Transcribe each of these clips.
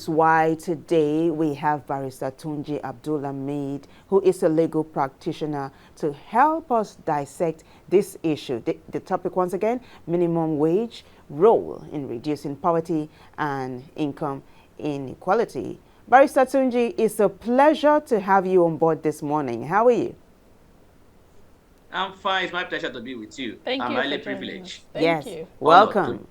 is why today we have Barrister Tunji Abdulhameed, who is a legal practitioner, to help us dissect this issue. The topic, once again, minimum wage, role in reducing poverty and income inequality. Barrister Tunji, it's a pleasure to have you on board this morning. How are you? I'm fine. It's my pleasure to be with you. Thank you. I'm highly privileged. Thank you. Welcome.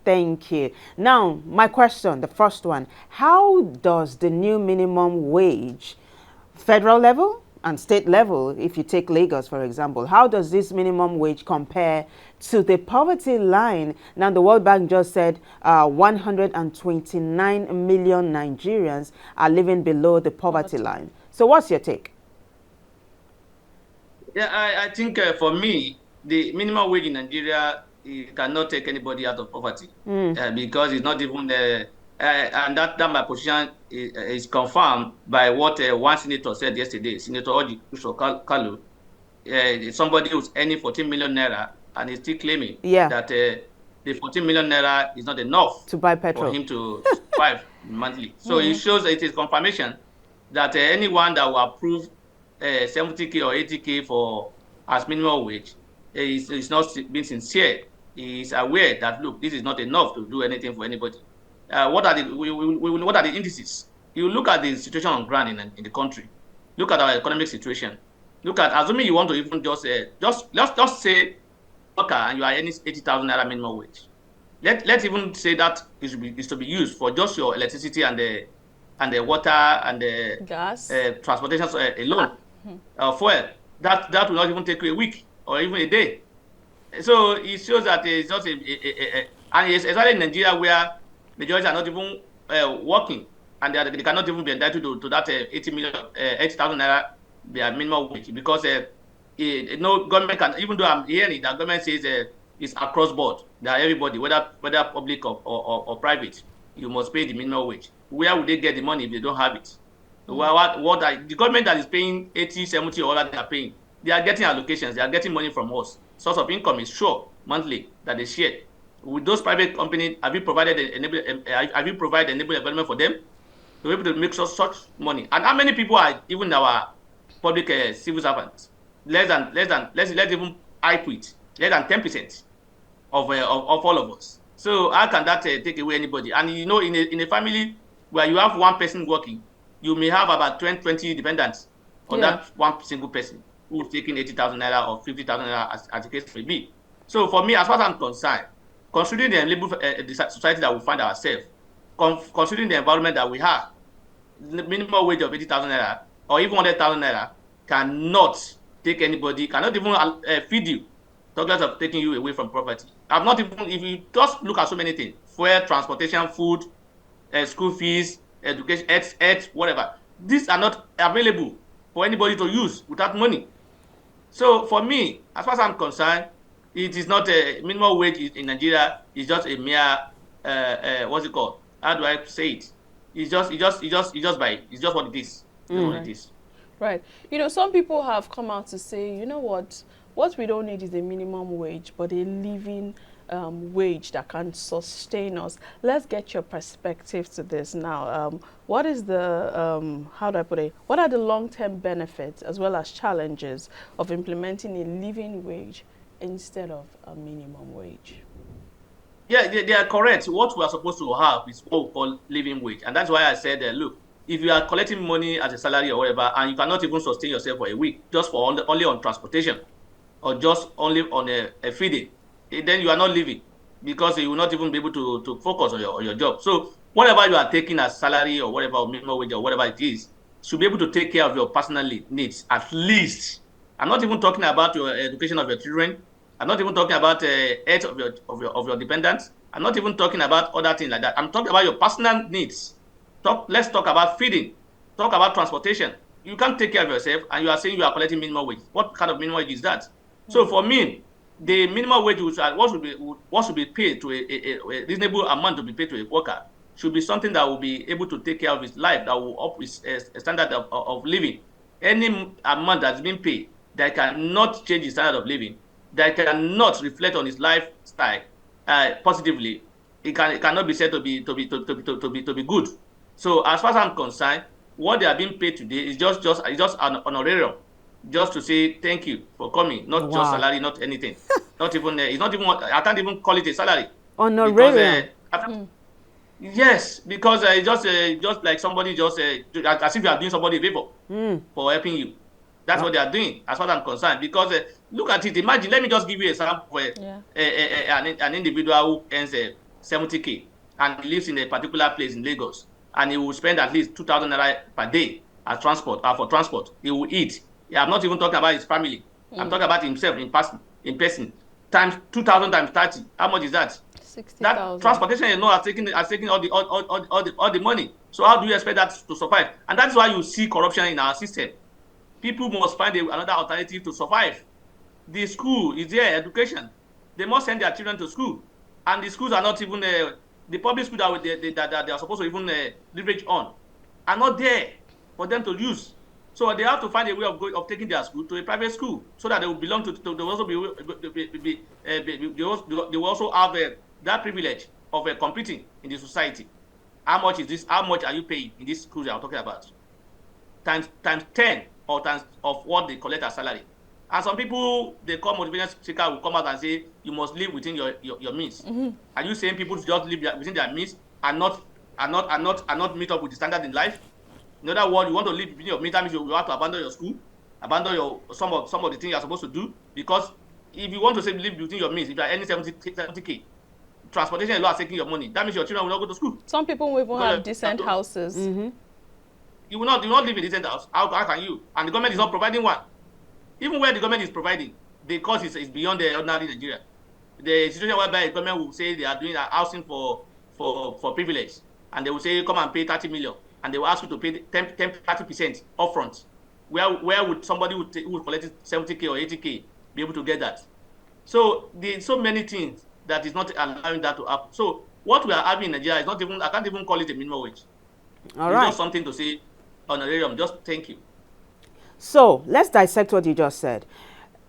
Thank you. Now, my question, the first one, how does the new minimum wage, federal level and state level, if you take Lagos, for example, how does this minimum wage compare to the poverty line? Now, the World Bank just said 129 million Nigerians are living below the poverty line. So what's your take? Yeah, I think for me, the minimum wage in Nigeria, it cannot take anybody out of poverty because it's not even and that my position is confirmed by what one senator said yesterday, Senator Oji Kalu, somebody who's earning 14 million naira and is still claiming that the 14 million naira is not enough to buy petrol for him to survive monthly. So it shows it is confirmation that anyone that will approve 70K or 80K for as minimum wage is not being sincere. He is aware that, look, this is not enough to do anything for anybody. What are the indices? You look at the situation on ground in the country. Look at our economic situation. Look at, assuming you want to even just say, okay, and you are earning 80,000 naira minimum wage. Let's even say that is to be used for just your electricity and the water and the gas, transportation alone, fuel. That will not even take you a week or even a day. So it shows that it's not and it's especially in Nigeria where majority are not even working and they cannot even be entitled to that 80,000 naira minimum wage because no government can, even though I'm hearing that government says it's across board that everybody, whether public or private, you must pay the minimum wage. Where would they get the money if they don't have it? The government that is paying 80, 70 or that they are paying, they are getting allocations, they are getting money from us. Source of income is sure monthly that they share. With those private companies, have you provided enable environment for them to be able to make such money? And how many people are even our public civil servants? Let's even I quit. Less than 10% of all of us. So how can that take away anybody? And you know, in a family where you have one person working, you may have about 20 dependents on that one single person who's taking 80,000 naira or 50,000 naira as the case may be. So for me, as far as I'm concerned, considering the society that we find ourselves, considering the environment that we have, the minimum wage of 80,000 naira or even 100,000 naira cannot take anybody, cannot even feed you, talk less of taking you away from poverty. I've not even, if you just look at so many things, fuel, transportation, food, school fees, education, health, whatever, these are not available for anybody to use without money. So for me, as far as I'm concerned, it is not a minimum wage in Nigeria. It's just a mere what's it called? How do I say it? It's just what it is. What it is. Right. You know, some people have come out to say, you know what we don't need is a minimum wage, but a living wage that can sustain us. Let's get your perspective to this now. What is the, how do I put it, what are the long-term benefits as well as challenges of implementing a living wage instead of a minimum wage? Yeah, they are correct. What we are supposed to have is what we call living wage. And that's why I said, look, if you are collecting money as a salary or whatever, and you cannot even sustain yourself for a week, just for only on transportation, or just only on a feeding, then you are not living because you will not even be able to focus on your job. So whatever you are taking as salary or whatever, or minimum wage or whatever it is, should be able to take care of your personal needs at least. I'm not even talking about your education of your children. I'm not even talking about health of your dependents. I'm not even talking about other things like that. I'm talking about your personal needs. Let's talk about feeding. Talk about transportation. You can't take care of yourself, and you are saying you are collecting minimum wage. What kind of minimum wage is that? So for me, the minimum wage what should be paid to a reasonable amount to be paid to a worker should be something that will be able to take care of his life, that will up his standard of living. Any amount that's been paid that cannot change his standard of living, that cannot reflect on his lifestyle positively, it cannot be said to be good. So as far as I'm concerned, what they are being paid today is just an honorarium, just to say thank you for coming, not just Wow. salary, not anything. Not even it's not even I can't even call it a salary because Honorarium. yes, because it's just like somebody just as if you are doing somebody a favor for helping you. That's what they are doing, as far as I'm concerned. Because look at it. Imagine. Let me just give you a example for Yeah. an individual who earns 70K and lives in a particular place in Lagos, and he will spend at least 2,000 naira per day as transport for transport. He will eat. Yeah, I'm not even talking about his family. I'm talking about himself in person. Times 2,000 times 30. How much is that? That 60,000. transportation is not taking all the money. So how do you expect that to survive? And that's why you see corruption in our system. People must find another alternative to survive. The school is there, education. They must send their children to school, and the schools are not even the public schools that they are supposed to even leverage on are not there for them to use. So they have to find a way of taking their school to a private school so that they will belong to they will also they will also have that privilege of competing in the society. How much is this? How much are you paying in this school that I'm talking about? Times 10 or times of what they collect as salary. And some people, they call motivational speaker, will come out and say you must live within your means. Are you saying people should just live within their means and not meet up with the standard in life? In other words, you want to live within your means, that means you have to abandon your school, abandon some of the things you are supposed to do. Because if you want to say live within your means, if you are earning 70K, transportation alone is taking your money. That means your children will not go to school. Some people will even have decent houses. You will not live in a decent house. How can you? And the government is not providing one. Even where the government is providing, the cost is beyond the ordinary Nigeria. The situation whereby the government will say they are doing housing for privilege, and they will say come and pay 30 million, and they will ask you to pay 30% upfront. Where would somebody who would collect 70K or 80K be able to get that? So there's so many things that is not allowing that to happen. So what we are having in Nigeria is not even, I can't even call it a minimum wage. All it's right. just something to say honorarium. Just thank you. So let's dissect what you just said.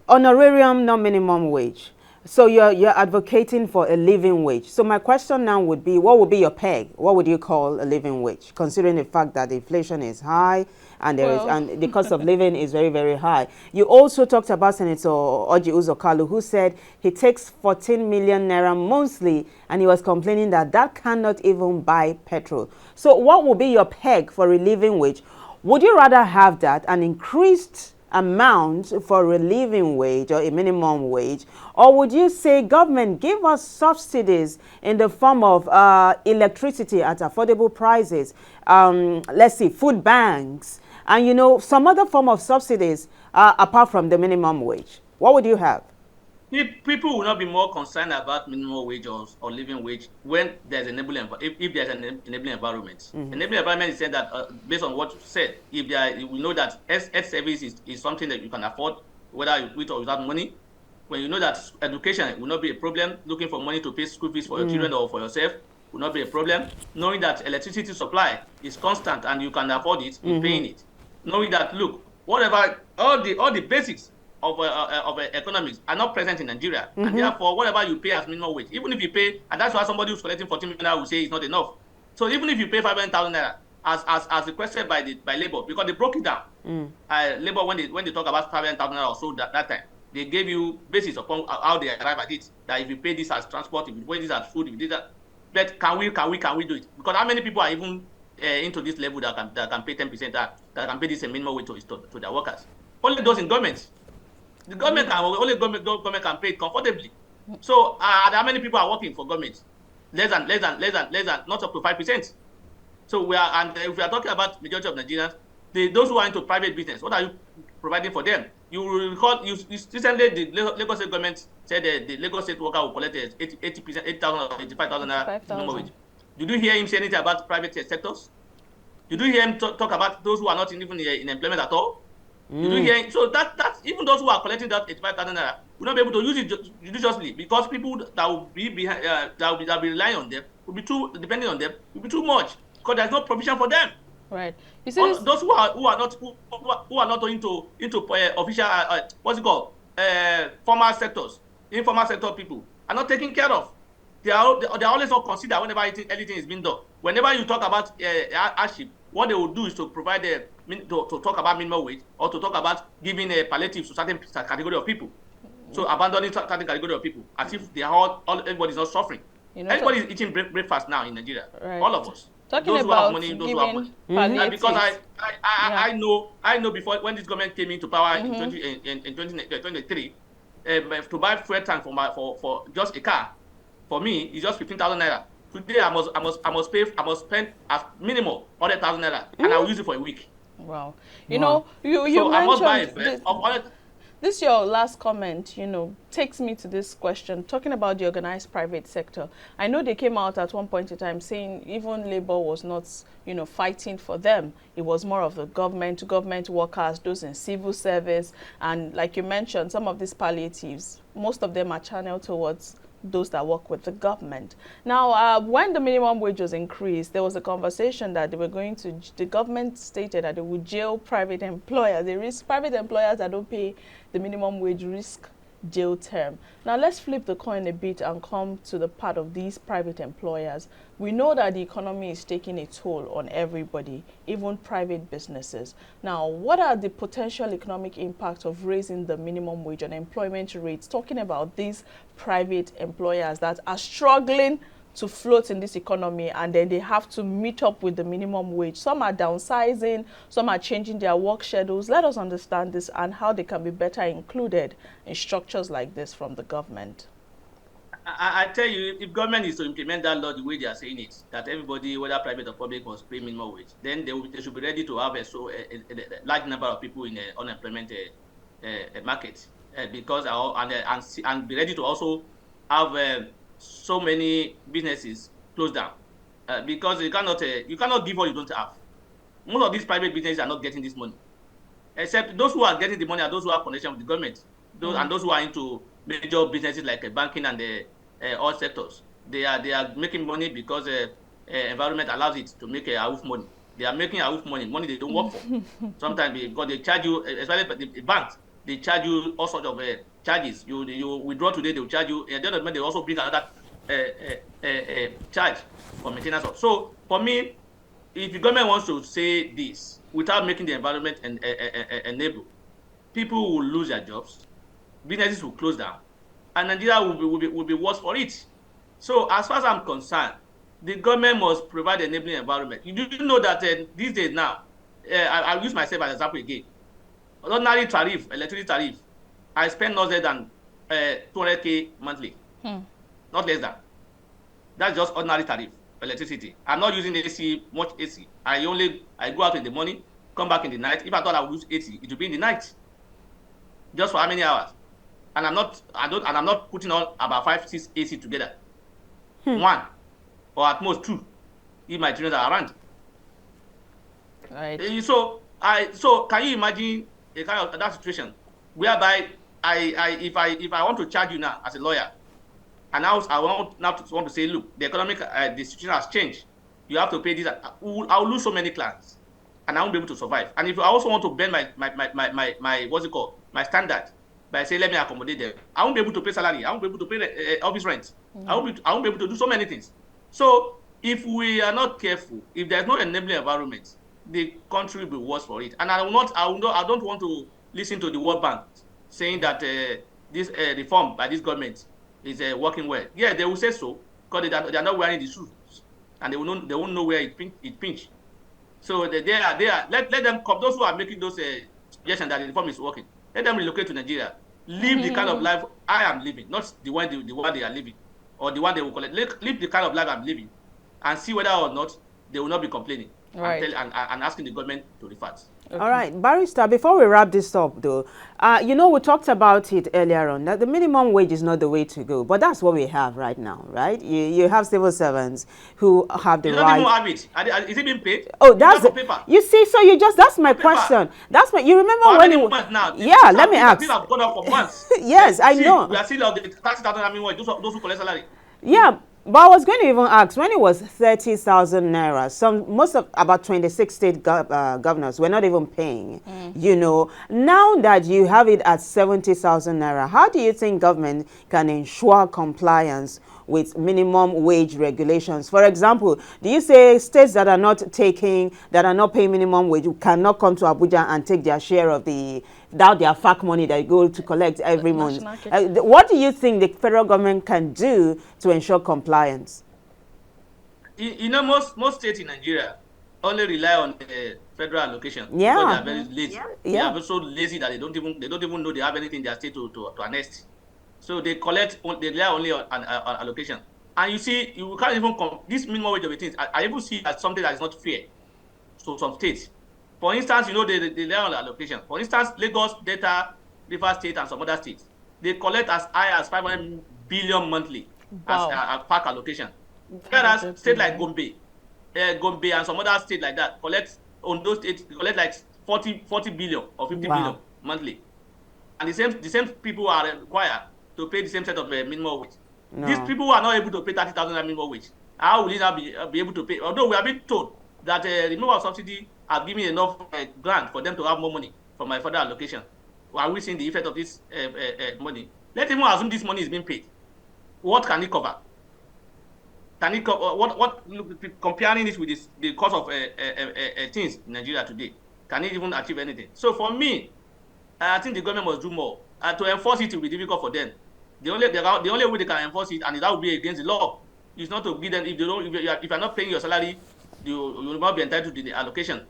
Honorarium, not minimum wage. So you're advocating for a living wage. So my question now would be, what would be your peg? What would you call a living wage, considering the fact that the inflation is high and and the cost of living is very, very high? You also talked about Senator Orji Uzor Kalu, who said he takes 14 million naira monthly, and he was complaining that that cannot even buy petrol. So what would be your peg for a living wage? Would you rather have that, an increased amount for a living wage or a minimum wage, or would you say government give us subsidies in the form of electricity at affordable prices, let's see, food banks, and some other form of subsidies apart from the minimum wage? What would you have? People will not be more concerned about minimum wage or living wage when there's enabling, if there's an enabling environment. Enabling environment is saying that based on what you said, if we know that health service is something that you can afford, whether with or without money. When you know that education will not be a problem, looking for money to pay school fees for your children or for yourself will not be a problem. Knowing that electricity supply is constant and you can afford it, in paying it. Knowing that, look, whatever all the basics of economics are not present in Nigeria, and therefore whatever you pay as minimum wage, even if you pay, and that's why somebody who's collecting 14 million naira will say it's not enough. So even if you pay 500,000 naira as requested by Labour, because they broke it down, Labour when they talk about 500,000 naira or so that time, they gave you basis upon how they arrive at it. That if you pay this as transport, if you pay this as food, if you did that, but can we do it? Because how many people are even into this level that can pay 10%, that can pay this a minimum wage to their workers? Only those in government. The government government can pay it comfortably. So how many people are working for government? Less than not up to 5%. So if we are talking about majority of Nigerians, those who are into private business, what are you providing for them? You will recall recently the Lagos State government said the Lagos State worker will collect 80%, 8,000 or 85,000 minimum wage. Did you hear him say anything about private sectors? Did you hear him talk about those who are not even in employment at all? Did you hear? So that even those who are collecting that 85,000 naira will not be able to use it judiciously, because people that will be behind, that will be relying on them, will be too depending on them, will be too much, because there's no provision for them. Right. You see, those who are not into official what's it called, formal sectors, informal sector people are not taken care of. They are always not considered whenever anything is being done. whenever you talk about hardship, what they will do is to provide to talk about minimum wage or to talk about giving a palliative to certain category of people. So abandoning certain category of people as if they are everybody's not suffering. Everybody is eating breakfast now in Nigeria. Right. All of us. Talking those about who have money, those who have money. Because I know before when this government came into power in 2023, to buy fuel tank for just a car, for me, it's just 15,000 naira. Today I must spend as minimum 100,000 naira, and I will use it for a week. Wow. You know, you so mentioned I must buy a this your last comment, you know, takes me to this question, talking about the organized private sector. I know they came out at one point in time saying even labor was not, you know, fighting for them. It was more of the government workers, those in civil service. And like you mentioned, some of these palliatives, most of them are channeled towards those that work with the government. Now, when the minimum wage was increased, there was a conversation that they were going to, the government stated that they would jail private employers. They risk private employers that don't pay the minimum wage risk jail term. Now, let's flip the coin a bit and come to the part of these private employers. We know that the economy is taking a toll on everybody, even private businesses. Now, what are the potential economic impacts of raising the minimum wage and employment rates? Talking about these private employers that are struggling to float in this economy, and then they have to meet up with the minimum wage. Some are downsizing, some are changing their work schedules. Let us understand this and how they can be better included in structures like this from the government. I tell you, if government is to implement that law the way they are saying it, that everybody, whether private or public, must pay minimum wage, then they should be ready to have a large number of people in the unemployment market, because and be ready to also have so many businesses closed down, because you cannot give what you don't have. Most of these private businesses are not getting this money, except those who are getting the money are those who have connection with the government, and those who are into major businesses like banking and all sectors. They are making money because environment allows it to make a money. They are making money they don't work for. Sometimes because they charge you, especially the banks, they charge you all sorts of charges. You withdraw today, they will charge you. At the end of the month, they also bring another charge for maintenance. So for me, if the government wants to say this without making the environment enable, people will lose their jobs, businesses will close down, and Nigeria will be worse for it. So as far as I'm concerned, the government must provide an enabling environment. You do know that these days now, I'll use myself as an example again. Ordinary tariff, electricity tariff, I spend not less than 200K monthly. Not less than. That's just ordinary tariff, electricity. I'm not using much AC. I go out in the morning, come back in the night. If I thought I would use AC, it would be in the night. Just for how many hours? And I'm not putting on about 5-6 AC together. One, or at most 2, if my children are around. Right. So can you imagine a kind of that situation whereby if I want to charge you now as a lawyer, and now I want to say, look, the economic the situation has changed. You have to pay this. I will lose so many clients, and I won't be able to survive. And if I also want to bend my what's it called, my standard, by saying let me accommodate them, I won't be able to pay salary. I won't be able to pay office rent. I won't be able to do so many things. So if we are not careful, if there's no enabling environment, the country will be worse for it. And I don't want to listen to the World Bank saying that this reform by this government is working well. Yeah, they will say so because they are not wearing the shoes, and they won't know where it pinch. So they are let them come. Those who are making those suggestions that the reform is working, let them relocate to Nigeria, live the kind of life I am living, not the one they are living, or the one they will collect. Live the kind of life I'm living, and see whether or not they will not be complaining. Right. And asking the government to refund. Okay. All right, Barrister, before we wrap this up though, you know, we talked about it earlier on, that the minimum wage is not the way to go, but that's what we have right now, right? You have civil servants who have the right. You don't even have it. Is it being paid? Oh, that's paper. You see, so you just, that's my question. That's what, you remember when it was. Yeah, let me ask. People have gone up for months. Yes, I know. We are still on the 30,000 minimum wage, those who collect salary. Yeah. But I was going to even ask, when it was 30,000 naira, most of about 26 state governors were not even paying, you know. Now that you have it at 70,000 naira, how do you think government can ensure compliance with minimum wage regulations? For example, do you say states that are not paying minimum wage cannot come to Abuja and take their share of their FAC money that you go to collect every month? What do you think the federal government can do to ensure compliance? You know, most states in Nigeria only rely on federal allocation. Yeah. Because they are very lazy. Yeah. They are so lazy that they don't even know they have anything in their state to annest. So they rely only on allocation. And you see, you can't even this minimum wage of a thing. I even see as something that is not fair. So some states, for instance, you know, they rely on allocation. For instance, Lagos, Delta, Rivers State, and some other states, they collect as high as 500 billion monthly as a FAC allocation. Whereas states like Gombe and some other states like that on those states collect like 40 billion or 50 billion monthly. And the same people are required to pay the same set of minimum wage. No. These people are not able to pay 30,000 minimum wage. How will they now be able to pay? Although we have been told that the removal of subsidy has given enough grant for them to have more money from my federal allocation. Are we seeing the effect of this money? Let's even assume this money is being paid. What can it cover? Can it cover comparing this with the cost of things in Nigeria today? Can it even achieve anything? So for me, I think the government must do more. To enforce it will be difficult for them. The only way they can enforce it, and that will be against the law, is not to give them, if you are not paying your salary, you will not be entitled to the allocation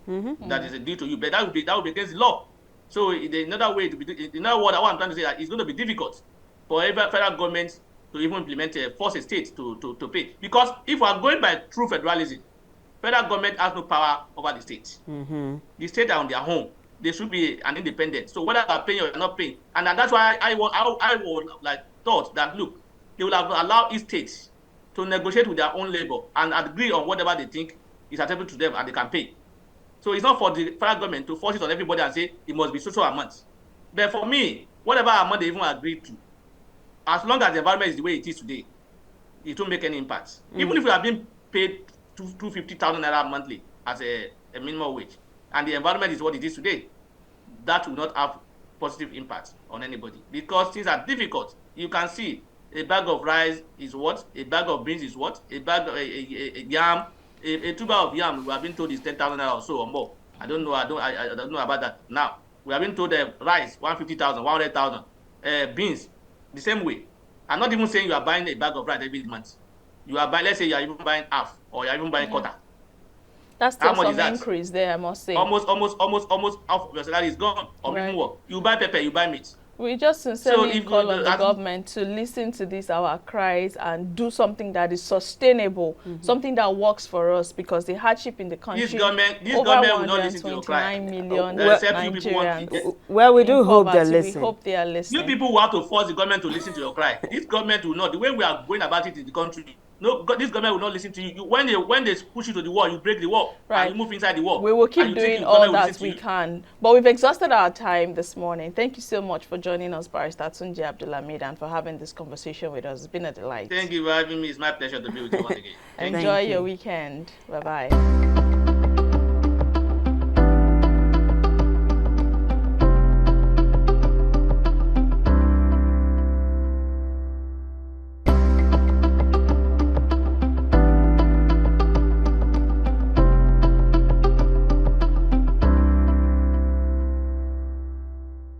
that is due to you. But that will be against the law. So another way to be, another word what I'm trying to say is it's going to be difficult for every federal government to even implement force a state to pay. Because if we are going by true federalism, federal government has no power over the state. The states are on their own. They should be an independent. So whether they are paying or not paying, and that's why I would thought that look, they will have allowed each state to negotiate with their own labor and agree on whatever they think is acceptable to them and they can pay. So it's not for the federal government to force it on everybody and say it must be so amount. But for me, whatever amount they even agree to, as long as the environment is the way it is today, it won't make any impact. Even if we are being paid 250,000 naira monthly as a minimum wage, and the environment is what it is today, that will not have positive impact on anybody because things are difficult. You can see a bag of rice is what, a bag of beans is what, a bag of yam, a tuber of yam we have been told is 10,000 naira or so or more. I don't know about that now. We have been told rice 150,000, 100,000, beans the same way. I'm not even saying you are buying a bag of rice every month. You are buying, let's say you are even buying half or you are even buying quarter. That's still some increase there, I must say. Almost half of your salary is gone or even more. You buy pepper, you buy meat. We just sincerely call on the government to listen to these our cries and do something that is sustainable, something that works for us, because the hardship in the country. This government will not listen to your cry. Million Nigerians. Well, we do hope they listen. We hope they are listening. You people who have to force the government to listen to your cry. This government will not. The way we are going about it in the country, no, this government will not listen to you. When they push you to the wall, you break the wall, and you move inside the wall. We will keep doing all that we can. But we've exhausted our time this morning. Thank you so much for joining us, Barrister Tunji Abdulhameed, and for having this conversation with us. It's been a delight. Thank you for having me. It's my pleasure to be with you once again. Enjoy your weekend. Bye-bye.